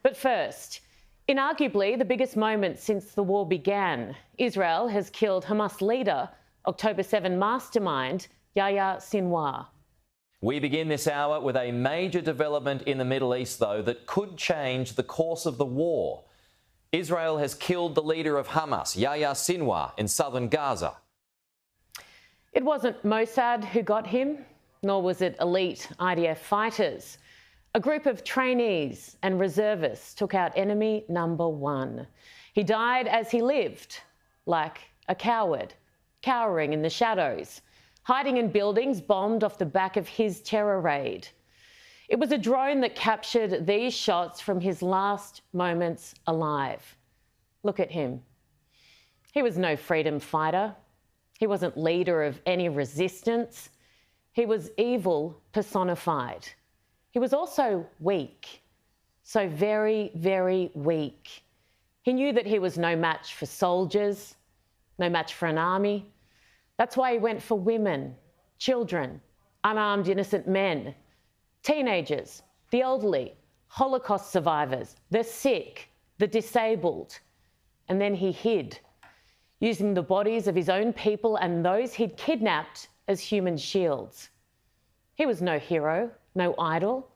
But first, in arguably the biggest moment since the war began, Israel has killed Hamas leader, October 7 mastermind, Yahwar Sinwars. We begin this hour with a major development in the Middle East, though, that could change the course of the war. Israel has killed the leader of Hamas, Yahwar Sinwars, in southern Gaza. It wasn't Mossad who got him, nor was it elite IDF fighters. A group of trainees and reservists took out enemy number one. He died as he lived, like a coward, cowering in the shadows, hiding in buildings bombed off the back of his terror raid. It was a drone that captured these shots from his last moments alive. Look at him. He was no freedom fighter. He wasn't leader of any resistance. He was evil personified. He was also weak, so very, very weak. He knew that he was no match for soldiers, no match for an army. That's why he went for women, children, unarmed innocent men, teenagers, the elderly, Holocaust survivors, the sick, the disabled. And then he hid, using the bodies of his own people and those he'd kidnapped as human shields. He was no hero, no idol.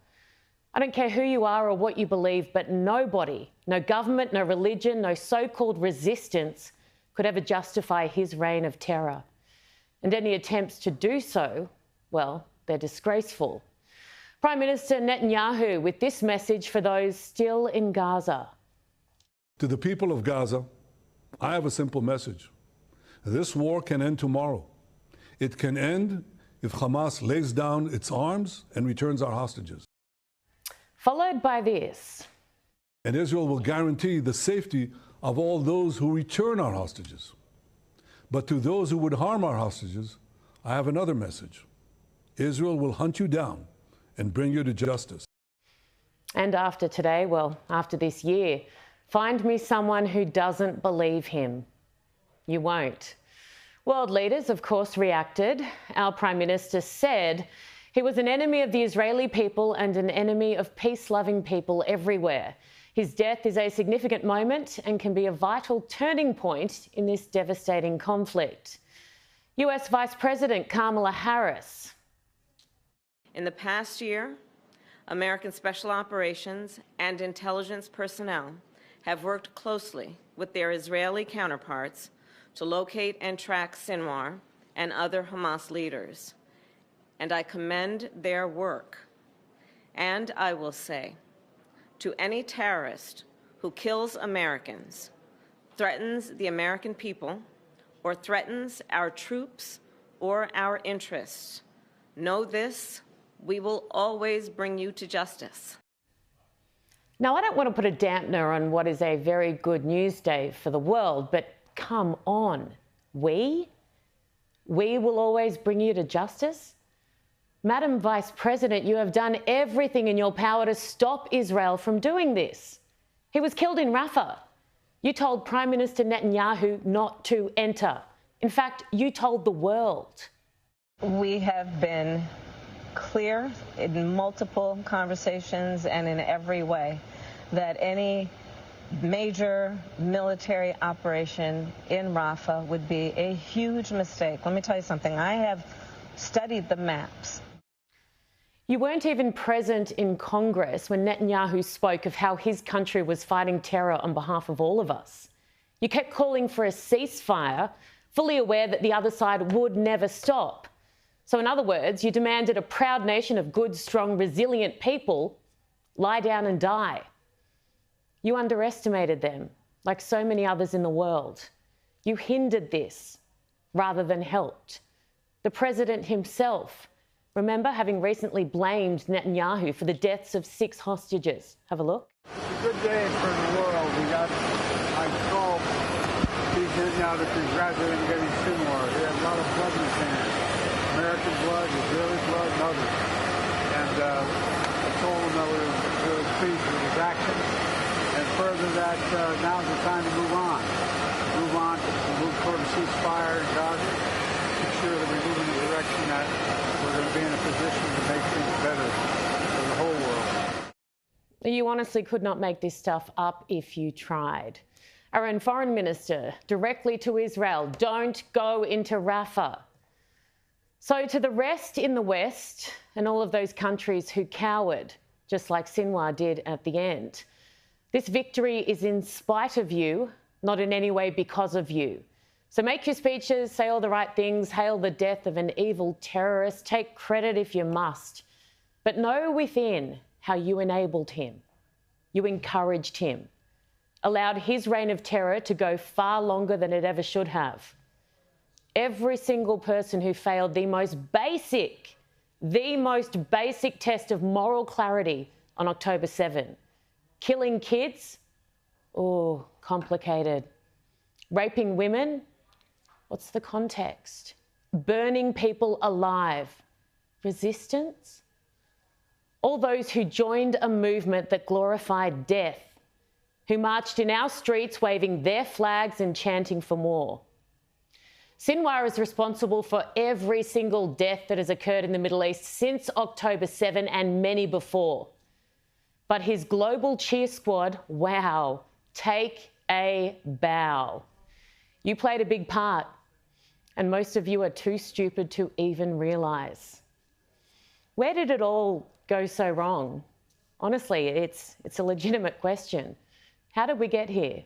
I don't care who you are or what you believe, but nobody, no government, no religion, no so-called resistance could ever justify his reign of terror. And any attempts to do so, well, they're disgraceful. Prime Minister Netanyahu with this message for those still in Gaza. To the people of Gaza, I have a simple message. This war can end tomorrow. It can end if Hamas lays down its arms and returns our hostages. Followed by this. And Israel will guarantee the safety of all those who return our hostages. But to those who would harm our hostages, I have another message. Israel will hunt you down and bring you to justice. And after today, well, after this year, find me someone who doesn't believe him. You won't. World leaders, of course, reacted. Our Prime Minister said he was an enemy of the Israeli people and an enemy of peace-loving people everywhere. His death is a significant moment and can be a vital turning point in this devastating conflict. US Vice President Kamala Harris. In the past year, American Special Operations and intelligence personnel have worked closely with their Israeli counterparts to locate and track Sinwars and other Hamas leaders. And I commend their work. And I will say, to any terrorist who kills Americans, threatens the American people, or threatens our troops or our interests, know this, we will always bring you to justice. Now, I don't want to put a dampener on what is a very good news day for the world, but come on, we will always bring you to justice? Madam Vice President, you have done everything in your power to stop Israel from doing this. He was killed in Rafah. You told Prime Minister Netanyahu not to enter. In fact, you told the world. We have been clear in multiple conversations and in every way that any major military operation in Rafah would be a huge mistake. Let me tell you something. I have studied the maps. You weren't even present in Congress when Netanyahu spoke of how his country was fighting terror on behalf of all of us. You kept calling for a ceasefire, fully aware that the other side would never stop. So in other words, you demanded a proud nation of good, strong, resilient people lie down and die. You underestimated them, like so many others in the world. You hindered this rather than helped. The president himself, remember, having recently blamed Netanyahu for the deaths of 6 hostages. Have a look. It's a good day for the world. I call Netanyahu to congratulate him getting Sinwars. He had a lot of blood in his hands. American blood, Israeli blood, and others. And I told him that we were really pleased with his actions. And further that now's the time to move on. Move toward a ceasefire in Gaza. Make sure that we move in the direction that we're going to be in a position to make things better for the whole world. You honestly could not make this stuff up if you tried. Erin, Foreign Minister, directly to Israel, don't go into Rafah. So to the rest in the West and all of those countries who cowered, just like Sinwars did at the end, this victory is in spite of you, not in any way because of you. So make your speeches, say all the right things, hail the death of an evil terrorist, take credit if you must, but know within how you enabled him. You encouraged him, allowed his reign of terror to go far longer than it ever should have. Every single person who failed the most basic test of moral clarity on October 7. Killing kids? Oh, complicated. Raping women? What's the context? Burning people alive? Resistance? All those who joined a movement that glorified death, who marched in our streets waving their flags and chanting for more. Sinwars is responsible for every single death that has occurred in the Middle East since October 7 and many before. But his global cheer squad, wow, take a bow. You played a big part, and most of you are too stupid to even realise. Where did it all go so wrong? Honestly, it's a legitimate question. How did we get here?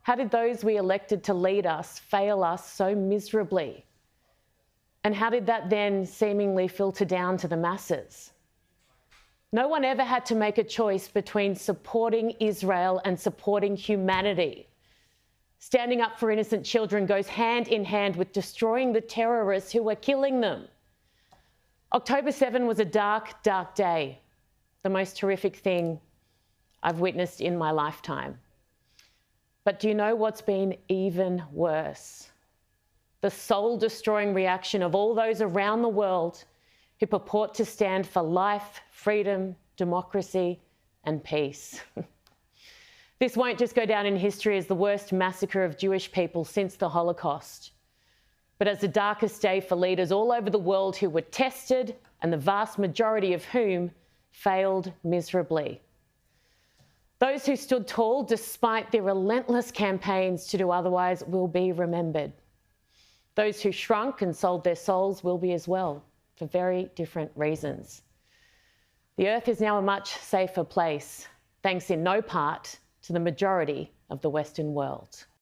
How did those we elected to lead us fail us so miserably? And how did that then seemingly filter down to the masses? No one ever had to make a choice between supporting Israel and supporting humanity. Standing up for innocent children goes hand in hand with destroying the terrorists who were killing them. October 7 was a dark, dark day, the most horrific thing I've witnessed in my lifetime. But do you know what's been even worse? The soul-destroying reaction of all those around the world who purport to stand for life, freedom, democracy, and peace. This won't just go down in history as the worst massacre of Jewish people since the Holocaust, but as the darkest day for leaders all over the world who were tested and the vast majority of whom failed miserably. Those who stood tall despite their relentless campaigns to do otherwise will be remembered. Those who shrunk and sold their souls will be as well, for very different reasons. The earth is now a much safer place, thanks in no part to the majority of the Western world.